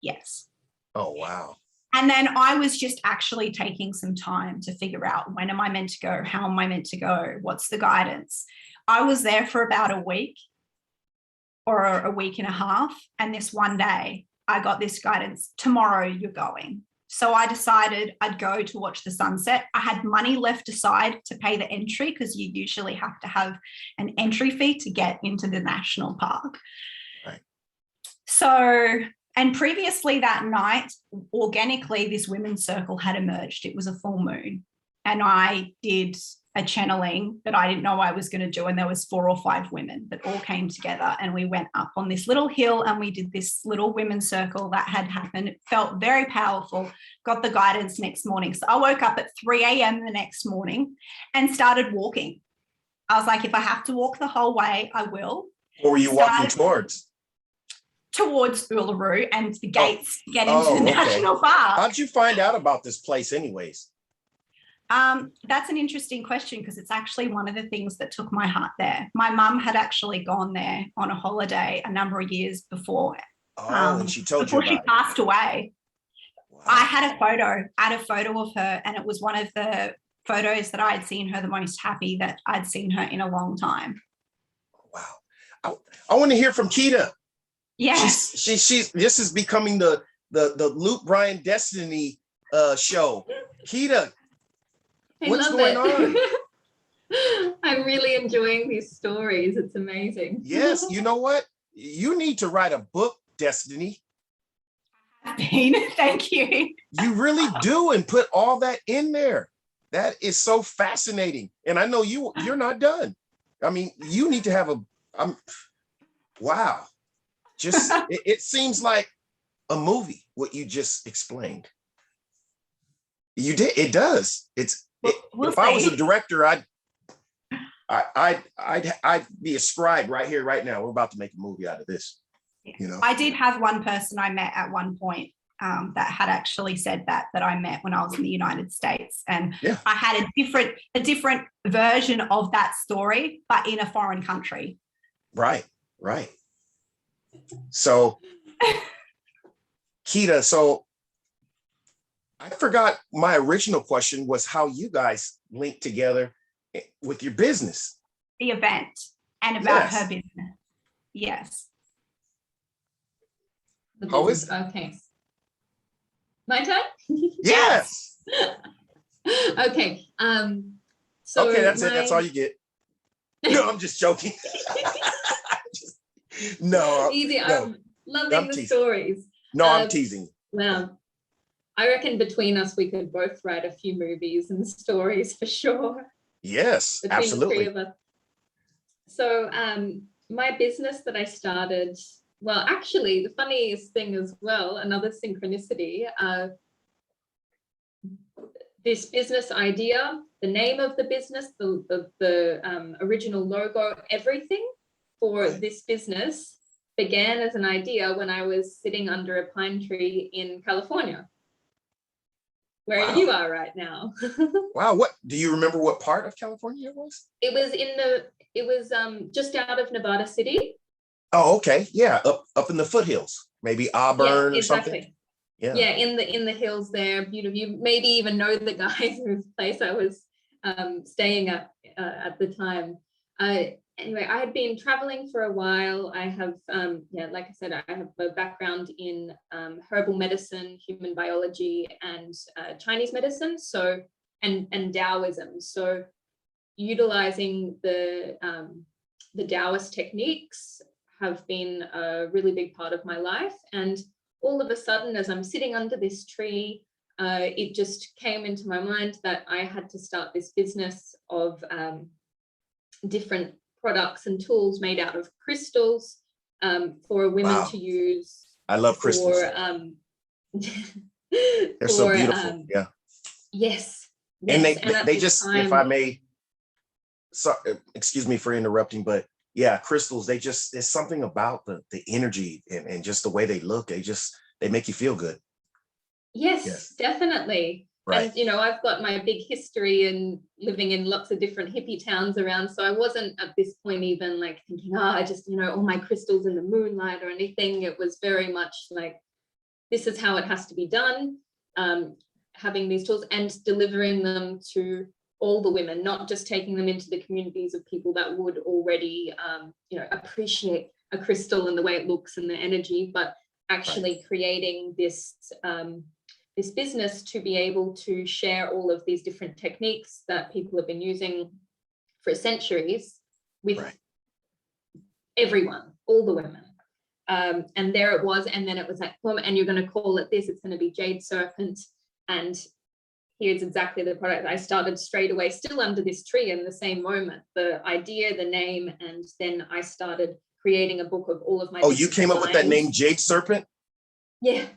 Yes.
Oh, wow.
And then I was just actually taking some time to figure out, when am I meant to go? How am I meant to go? What's the guidance? I was there for about a week or a week and a half. And this one day I got this guidance: tomorrow you're going. So I decided I'd go to watch the sunset. I had money left aside to pay the entry, because you usually have to have an entry fee to get into the national park.
Right.
So, and previously that night, organically, this women's circle had emerged. It was a full moon. And I did a channeling that I didn't know I was going to do. And there was 4 or 5 women that all came together, and we went up on this little hill and we did this little women's circle that had happened. It felt very powerful. Got the guidance next morning. So I woke up at 3 a.m. the next morning and started walking. I was like, if I have to walk the whole way, I will.
What were you walking towards?
Towards Uluru and the gates to get into the national park.
How'd you find out about this place anyways?
That's an interesting question, because it's actually one of the things that took my heart there. My mum had actually gone there on a holiday a number of years before.
And she told you about
before she passed away.
Wow.
I had a photo of her, and it was one of the photos that I had seen her the most happy that I'd seen her in a long time.
Wow. I want to hear from Keita.
Yes.
She's this is becoming the Luke Bryan Destiny show. Keita, what's going on?
I'm really enjoying these stories. It's amazing.
Yes, you know what? You need to write a book, Destiny.
Thank you.
You really do, and put all that in there. That is so fascinating. And I know you're not done. I mean, you need to have wow. Just it seems like a movie, what you just explained. You did. It does. If I was a director, I'd be a scribe right here, right now. We're about to make a movie out of this.
Yeah.
You know,
I did have one person I met at one point that had actually said that I met when I was in the United States, and I had a different version of that story, but in a foreign country.
Right. So, Keita, so I forgot my original question was how you guys linked together with your business.
The event and about her business. Yes.
How is it? Okay. My turn?
Yes.
Okay. So
okay, that's it. That's all you get. No, I'm just joking.
Easy. No. I'm loving the stories.
No, I'm teasing.
Well, I reckon between us, we could both write a few movies and stories for sure.
Yes,
between
absolutely.
the 3 of us. So my business that I started, well, actually, the funniest thing as well, another synchronicity, this business idea, the name of the business, the original logo, everything for this business began as an idea when I was sitting under a pine tree in California, where you are right now.
Wow. What do you remember what part of California it was?
It was just out of Nevada City.
Oh, okay. Yeah. Up in the foothills, maybe Auburn or something.
Yeah, in the hills there, beautiful. You maybe even know the guy whose place I was staying at the time. Anyway, I had been traveling for a while. I have, like I said, I have a background in herbal medicine, human biology, and Chinese medicine. So, and Taoism. So, utilizing the Taoist techniques have been a really big part of my life. And all of a sudden, as I'm sitting under this tree, it just came into my mind that I had to start this business of different products and tools made out of crystals for women to use.
I love crystals. They're so beautiful. Yeah.
Yes.
And they just, if I may, sorry, excuse me for interrupting, but yeah, crystals, there's something about the energy and just the way they look. They make you feel good.
Yes. Definitely. Right. And, I've got my big history in living in lots of different hippie towns around. So I wasn't at this point even like thinking, I just, all my crystals in the moonlight or anything. It was very much like, this is how it has to be done. Having these tools and delivering them to all the women, not just taking them into the communities of people that would already, appreciate a crystal and the way it looks and the energy, but actually creating this business to be able to share all of these different techniques that people have been using for centuries with everyone, all the women. And there it was. And then it was like, and you're going to call it this, it's going to be Jade Serpent. And here's exactly the product. I started straight away, still under this tree in the same moment, the idea, the name, and then I started creating a book of all of my.
Oh, you came up with that name, Jade Serpent?
Yeah.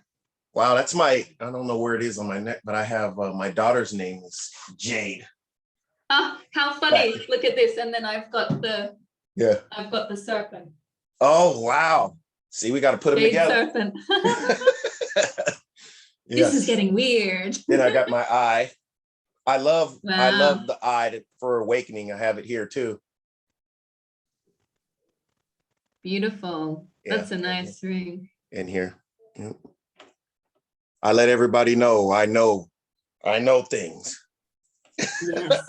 Wow, that's I don't know where it is on my neck, but I have my daughter's name is Jade.
Oh, how funny. Look at this. And then I've got the serpent.
Oh, wow. See, we got to put them together.
Serpent. This is getting weird.
Then I got my eye. I love the eye for awakening. I have it here too.
Beautiful. Yeah, that's a nice ring.
In here. Yep. I let everybody know I know things.
Yes.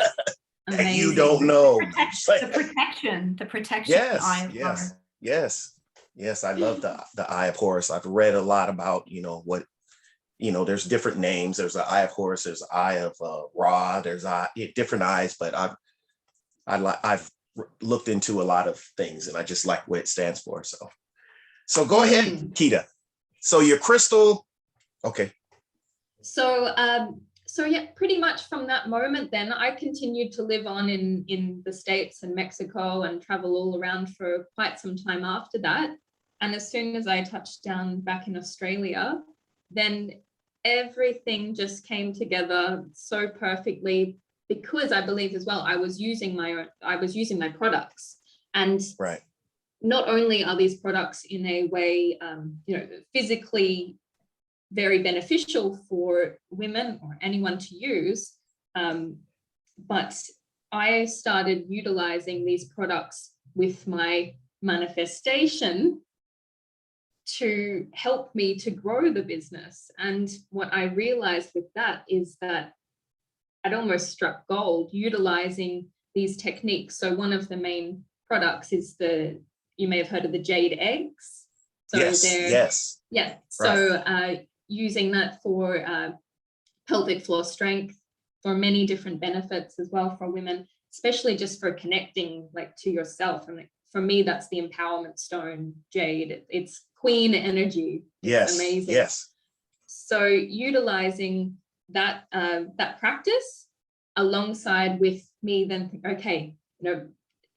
And you don't know.
The protection.
Yes. I love the Eye of Horus. I've read a lot about, what, there's different names. There's the Eye of Horus, there's the Eye of Ra, there's different eyes, but I've looked into a lot of things and I just like what it stands for. So go ahead, Keita. So your crystal, okay.
So yeah, pretty much from that moment, then I continued to live on in the States and Mexico and travel all around for quite some time after that. And as soon as I touched down back in Australia, then everything just came together so perfectly because I believe as well, I was using my products. And not only are these products in a way, physically very beneficial for women or anyone to use, but I started utilizing these products with my manifestation to help me to grow the business. And what I realized with that is that I'd almost struck gold utilizing these techniques. So one of the main products is you may have heard of the jade eggs. So
yes.
Yeah. So using that for pelvic floor strength, for many different benefits as well for women, especially just for connecting to yourself. And for me, that's the empowerment stone, jade. It's queen energy. It's amazing.
Yes.
So utilizing that practice alongside with me, then think, okay,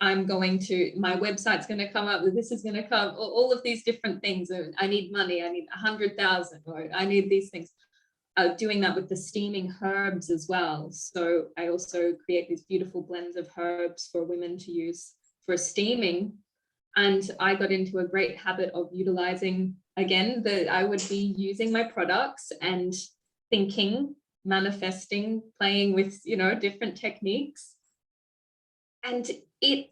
I'm going to, my website's going to come up, this is going to come, all of these different things. I need money, I need 100,000, or I need these things. Doing that with the steaming herbs as well. So I also create these beautiful blends of herbs for women to use for steaming. And I got into a great habit of utilizing, again, that I would be using my products and thinking, manifesting, playing with, you know, different techniques. And it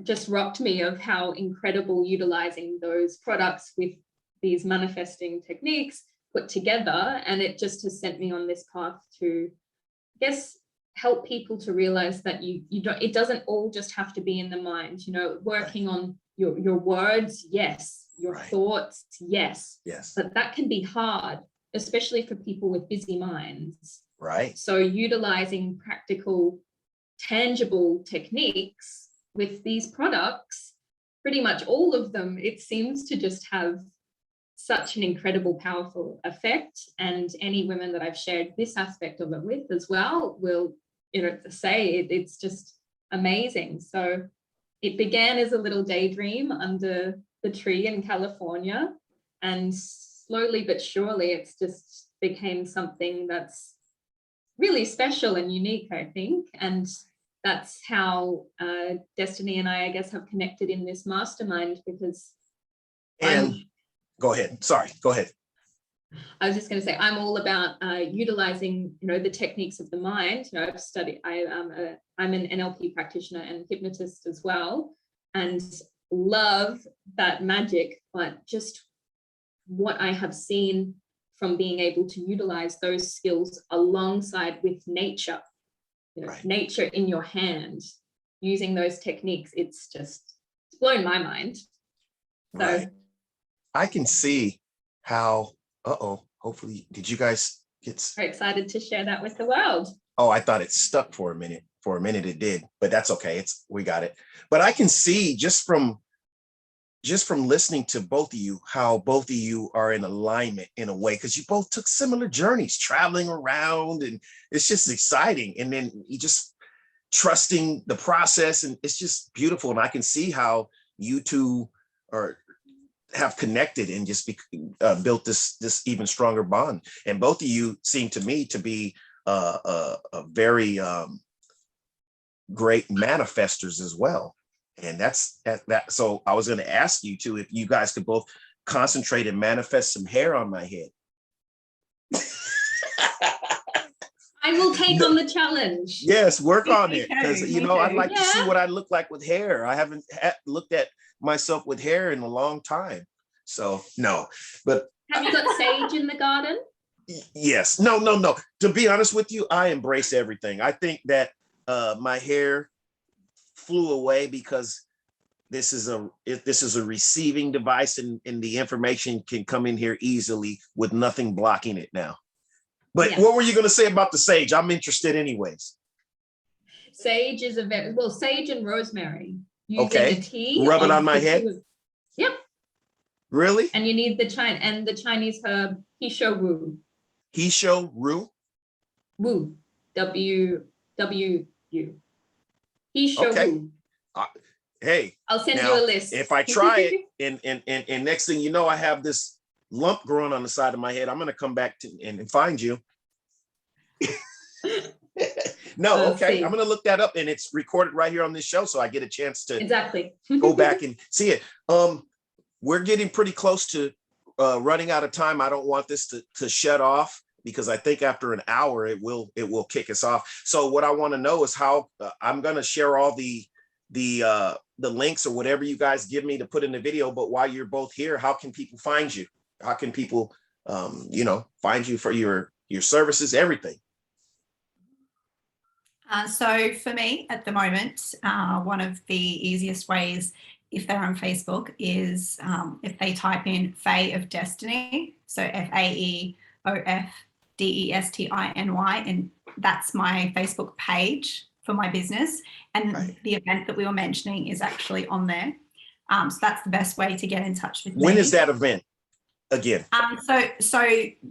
just rocked me of how incredible utilizing those products with these manifesting techniques put together. And it just has sent me on this path to, I guess, help people to realize that you don't, it doesn't all just have to be in the mind, you know, working on your words, yes, your thoughts, yes, but that can be hard, especially for people with busy minds.
Right.
So utilizing practical, tangible techniques with these products, pretty much all of them, it seems to just have such an incredible, powerful effect. And any women that I've shared this aspect of it with as well will, you know, say it's just amazing. So it began as a little daydream under the tree in California, and slowly but surely it's just became something that's really special and unique, I think. And that's how Destiny and I guess, have connected in this mastermind, because
go ahead. Sorry, go ahead.
I was just going to say, I'm all about utilizing, you know, the techniques of the mind. You know, I've studied, I'm an NLP practitioner and hypnotist as well, and love that magic, but just what I have seen from being able to utilize those skills alongside with nature, you know, nature in your hand, using those techniques, it's blown my mind. So
I can see how, hopefully, did you guys get...
Very excited to share that with the world.
Oh, I thought it stuck for a minute. For a minute it did, but that's okay. We got it. But I can see just from listening to both of you, how both of you are in alignment in a way, because you both took similar journeys, traveling around, and it's just exciting. And then you just trusting the process, and it's just beautiful. And I can see how you two have connected and just built this even stronger bond. And both of you seem to me to be a very great manifestors as well. And that's that. So I was going to ask you too, if you guys could both concentrate and manifest some hair on my head.
I will take on the challenge.
Yes, work on it, because you know, I'd like to see what I look like with hair. I haven't looked at myself with hair in a long time. So no, but
have you got sage in the garden?
Yes. No. To be honest with you, I embrace everything. I think that my hair flew away because this is a receiving device, and the information can come in here easily with nothing blocking it now. But what were you going to say about the sage? I'm interested anyways.
Sage is sage and rosemary. Using a tea.
Rub it on my head.
Yep.
Really?
And you need the Chinese herb Hisho Wu.
Hisho Wu?
Wu. W-U. Hisho Wu.
Hey.
I'll send you a list.
If I try it and next thing you know, I have this lump growing on the side of my head, I'm going to come back and find you. No, okay. I'm going to look that up, and it's recorded right here on this show, so I get a chance to go back and see it. We're getting pretty close to running out of time. I don't want this to shut off, because I think after an hour it will kick us off. So what I want to know is how I'm going to share all the links or whatever you guys give me to put in the video. But while you're both here, how can people find you? How can people find you for your services, everything?
So for me at the moment, one of the easiest ways, if they're on Facebook, is if they type in Fae of Destiny, so FAEOFDESTINY, and that's my Facebook page for my business. And the event that we were mentioning is actually on there. So that's the best way to get in touch with me.
When is that event again?
So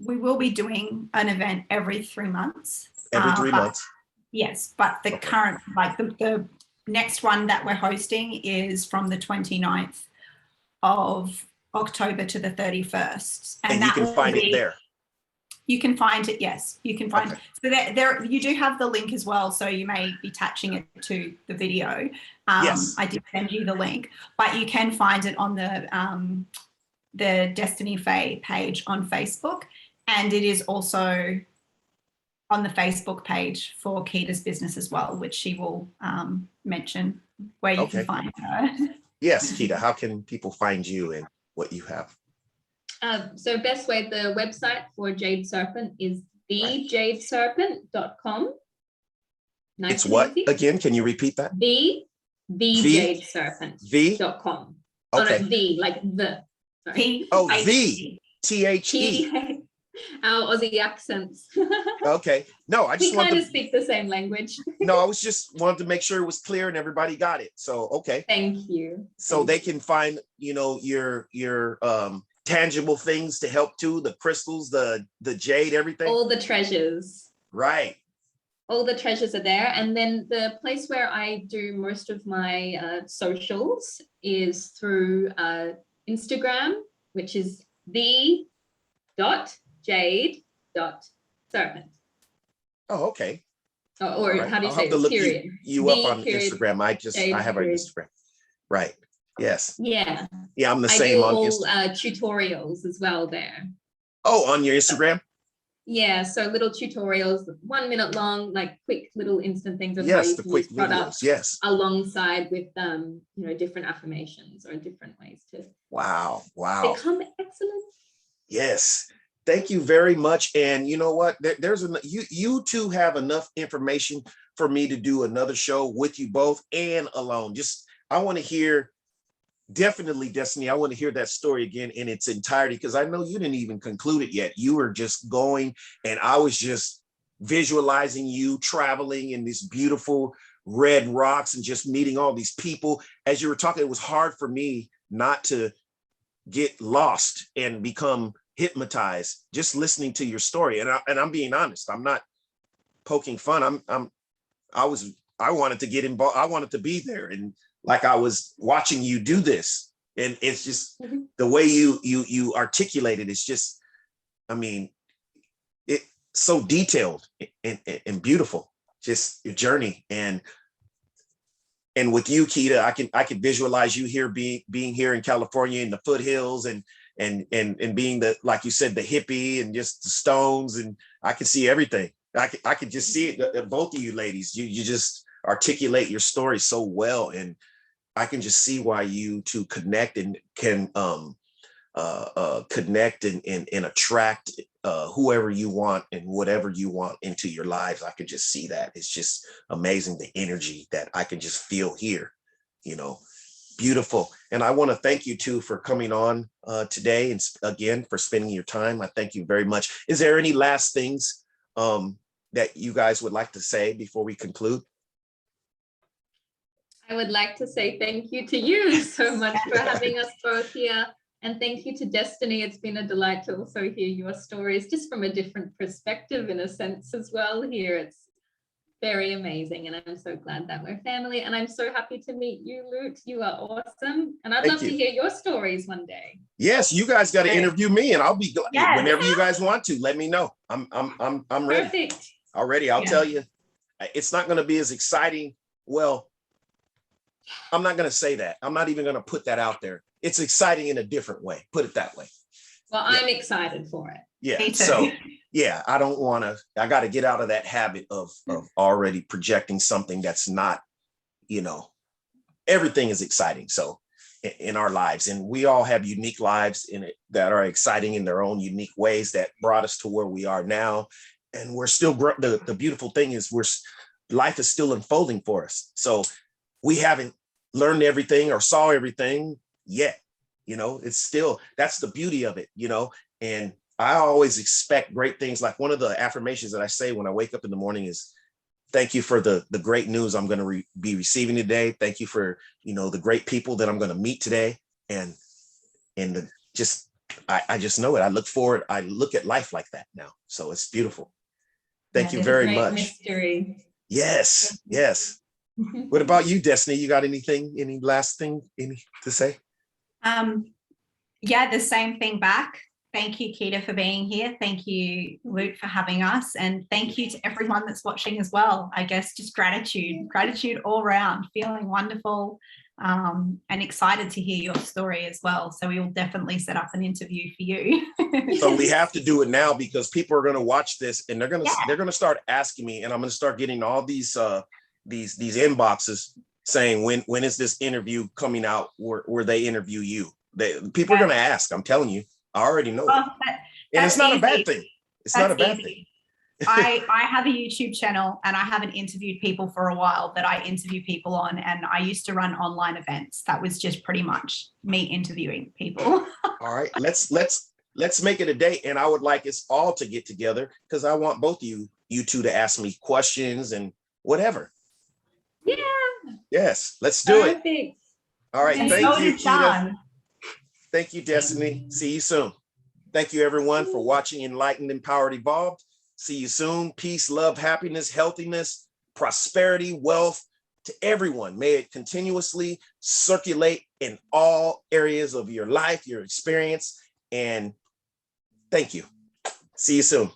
we will be doing an event every 3 months.
Every 3 months.
Yes, but the current, like the next one that we're hosting is from the 29th of October to the 31st.
And you
that
can
will
find it
be-
there.
You can find it, yes. You can find
Okay.
so there you do have the link as well, so you may be attaching it to the video.
Yes.
I did send you the link, but you can find it on the Destiny Faye page on Facebook, and it is also on the Facebook page for Keita's business as well, which she will mention where you
Okay.
can find her.
Yes, Keita, how can people find you and what you have?
So best way, the website for Jade Serpent is thejadeserpent.com. Nice.
It's what
easy.
again? Can you repeat that?
thejadeserpent.com.
Okay.
Oh, no, the, like the. Sorry.
Oh, the THE.
Our Aussie accents.
Okay. No, I
We
just
kind
wanted
of
to,
speak the same language.
no, I was just wanted to make sure it was clear and everybody got it. So, okay.
Thank you.
So
Thank
they
you.
can find, your tangible things to help too, the crystals, the jade, everything.
All the treasures.
Right.
All the treasures are there. And then the place where I do most of my socials is through Instagram, which is the.jade.serpent.
Oh, okay.
Or
All right.
how do you
I'll
say
have to
it?
look
Period.
you
The
up on
period,
Instagram. I
Jade
have an
period.
Instagram. Right. Yes.
Yeah.
Yeah, I'm the
I
same
do
on
all
Instagram.
tutorials as well there.
Oh, on your Instagram?
Yeah, so little tutorials, 1 minute long, like quick little instant things of how
Yes,
you
the
can
quick
use products
videos. Yes.
alongside with different affirmations or different ways to
Wow. Wow.
become excellent.
Yes. Thank you very much. And you know what? You two have enough information for me to do another show with you both and alone. I want to hear, definitely, Destiny, I want to hear that story again in its entirety, because I know you didn't even conclude it yet. You were just going, and I was just visualizing you traveling in these beautiful red rocks and just meeting all these people. As you were talking, it was hard for me not to get lost and become hypnotized just listening to your story. And I'm being honest. I'm not poking fun. I wanted to get involved. I wanted to be there, and like I was watching you do this, and it's just the way you articulate it. It's just, I mean, it so detailed and beautiful. Just your journey, and with you, Keita, I can visualize you here being here in California in the foothills and being the, like you said, the hippie and just the stones, and I can see everything. I could just see it. Both of you ladies, you just articulate your story so well, and I can just see why you two connect and can connect and attract whoever you want and whatever you want into your lives. I can just see that. It's just amazing, the energy that I can just feel here, beautiful. And I want to thank you two for coming on today, and again for spending your time. I thank you very much. Is there any last things that you guys would like to say before we conclude?
I would like to say thank you to you so much for having us both here. And thank you to Destiny. It's been a delight to also hear your stories just from a different perspective, in a sense, as well here. It's very amazing. And I'm so glad that we're family. And I'm so happy to meet you, Luke. You are awesome. And I'd love to hear your stories one day.
Yes, you guys got to interview me, and I'll be glad.
Yes.
Whenever you guys want to. Let me know. I'm ready.
Perfect.
Already, I'll tell you, it's not going to be as exciting. Well, I'm not going to say that. I'm not even going to put that out there. It's exciting in a different way. Put it that way.
Well, I'm excited for it.
Yeah. So, yeah, I got to get out of that habit of already projecting something that's not, everything is exciting. So in our lives, and we all have unique lives in it that are exciting in their own unique ways that brought us to where we are now. And we're still, the beautiful thing is life is still unfolding for us. So we haven't learned everything or saw everything yet. It's still, that's the beauty of it, and I always expect great things. Like one of the affirmations that I say when I wake up in the morning is, thank you for the great news I'm going to be receiving today. Thank you for, the great people that I'm going to meet today. And I just know it. I look forward. I look at life like that now. So it's beautiful. Thank you very much.
Mystery.
Yes. Yes. What about you, Destiny? You got anything, any last thing to say?
Yeah, the same thing back. Thank you, Keita, for being here. Thank you, Luke, for having us. And thank you to everyone that's watching as well. I guess just gratitude all around, feeling wonderful, and excited to hear your story as well. So we will definitely set up an interview for you.
So we have to do it now because people are going to watch this and they're going to start asking me, and I'm going to start getting all these inboxes saying, when is this interview coming out where they interview you? People are going to ask. I'm telling you. I already know it. And it's not a bad thing. It's not a bad thing.
I have a YouTube channel and I haven't interviewed people for a while that I interview people on, and I used to run online events. That was just pretty much me interviewing people.
All right, let's make it a day, and I would like us all to get together because I want both of you two to ask me questions and whatever.
Yeah.
Yes, let's do it.
Perfect.
All right,
And
thank
so
you,
did
Keita.
John.
Thank you, Destiny. See you soon. Thank you, everyone, for watching Enlightened, Empowered, Evolved. See you soon. Peace, love, happiness, healthiness, prosperity, wealth to everyone. May it continuously circulate in all areas of your life, your experience, and thank you. See you soon.